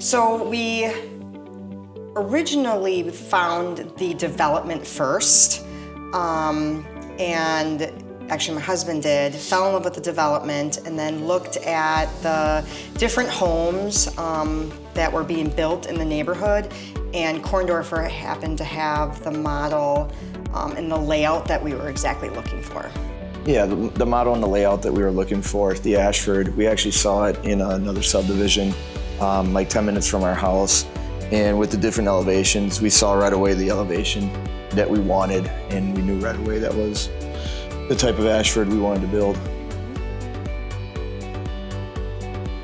So we originally found the development first, and actually my husband did, fell in love with the development, and then looked at the different homes that were being built in the neighborhood, and Korndoerfer happened to have the model and the layout that we were exactly looking for. Yeah, the model and the layout that we were looking for, the Ashford, we actually saw it in another subdivision, like 10 minutes from our house. And with the different elevations, we saw right away the elevation that we wanted, and we knew right away that was the type of Ashford we wanted to build.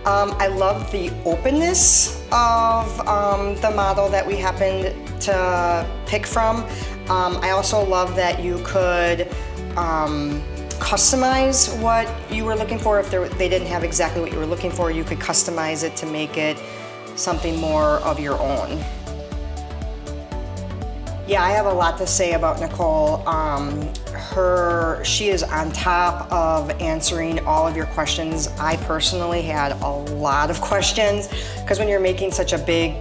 I love the openness of the model that we happened to pick from. I also love that you could customize what you were looking for. If they didn't have exactly what you were looking for, you could customize it to make it something more of your own. Yeah, I have a lot to say about Nicole. She is on top of answering all of your questions. I personally had a lot of questions because when you're making such a big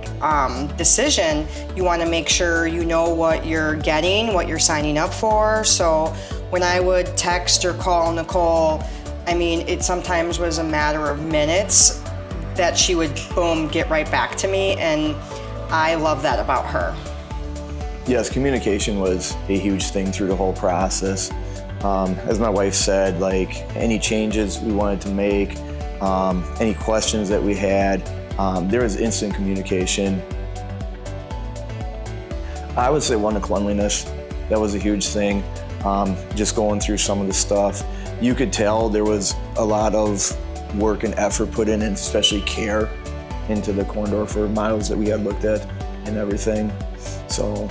decision, you want to make sure you know what you're getting, what you're signing up for. So when I would text or call Nicole, I mean, it sometimes was a matter of minutes that she would, boom, get right back to me, and I love that about her. Yes, communication was a huge thing through the whole process. As my wife said, like any changes we wanted to make, any questions that we had, there was instant communication. I would say one, the cleanliness. That was a huge thing. Just going through some of the stuff, you could tell there was a lot of work and effort put in, and especially care into the Korndoerfer models that we had looked at and everything. So.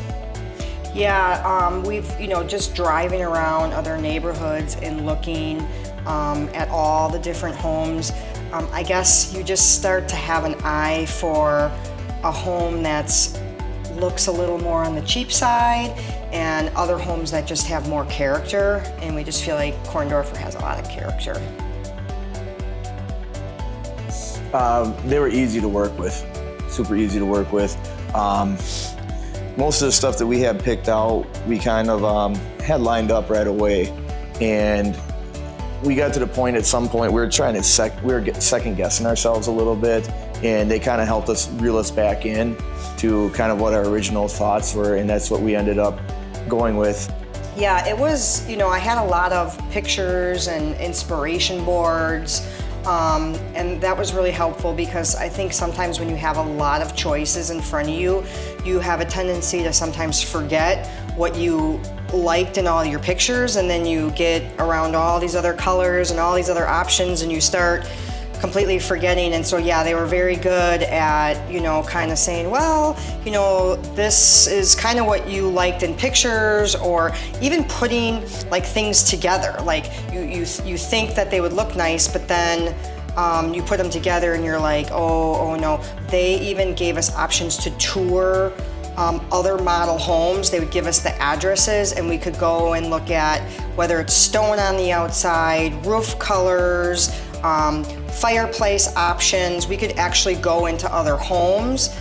Yeah, we've, just driving around other neighborhoods and looking at all the different homes, I guess you just start to have an eye for a home that's looks a little more on the cheap side and other homes that just have more character, and we just feel like Korndoerfer has a lot of character. They were easy to work with, super easy to work with. Most of the stuff that we had picked out, we kind of had lined up right away, and we got to the point at some point we were second guessing ourselves a little bit, and they kind of helped us reel us back in to kind of what our original thoughts were, and that's what we ended up going with. Yeah, it was, I had a lot of pictures and inspiration boards. And that was really helpful because I think sometimes when you have a lot of choices in front of you, you have a tendency to sometimes forget what you liked in all your pictures, and then you get around all these other colors and all these other options and you start completely forgetting. And so yeah, they were very good at, kind of saying, well, this is kind of what you liked in pictures, or even putting like things together. Like you think that they would look nice, but then you put them together and you're like, oh no. They even gave us options to tour other model homes. They would give us the addresses and we could go and look at whether it's stone on the outside, roof colors, fireplace options. We could actually go into other homes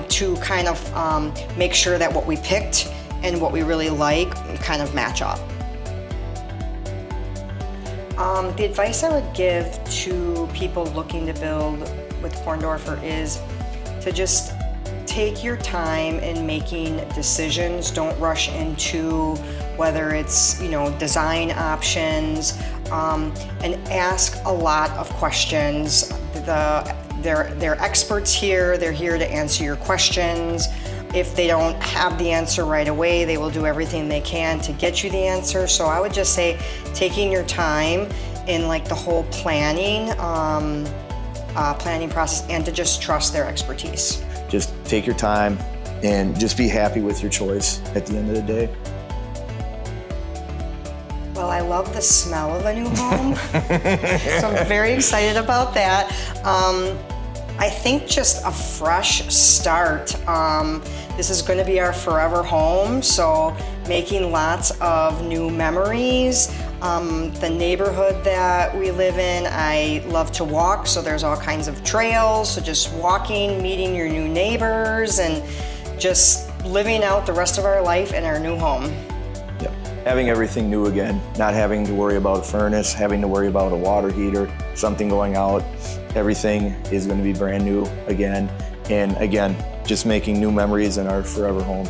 to kind of make sure that what we picked and what we really like kind of match up. The advice I would give to people looking to build with Korndoerfer is to just take your time in making decisions. Don't rush into whether it's, design options, and ask a lot of questions. They're experts here. They're here to answer your questions. If they don't have the answer right away, they will do everything they can to get you the answer. So I would just say taking your time in like the whole planning process, and to just trust their expertise. Just take your time and just be happy with your choice at the end of the day. Well, I love the smell of a new home, so I'm very excited about that. I think just a fresh start. This is going to be our forever home, so making lots of new memories, The neighborhood that we live in, I love to walk, so there's all kinds of trails. So just walking, meeting your new neighbors, and just living out the rest of our life in our new home. Yep. Having everything new again, not having to worry about a furnace, having to worry about a water heater, something going out. Everything is going to be brand new again. And again, just making new memories in our forever home.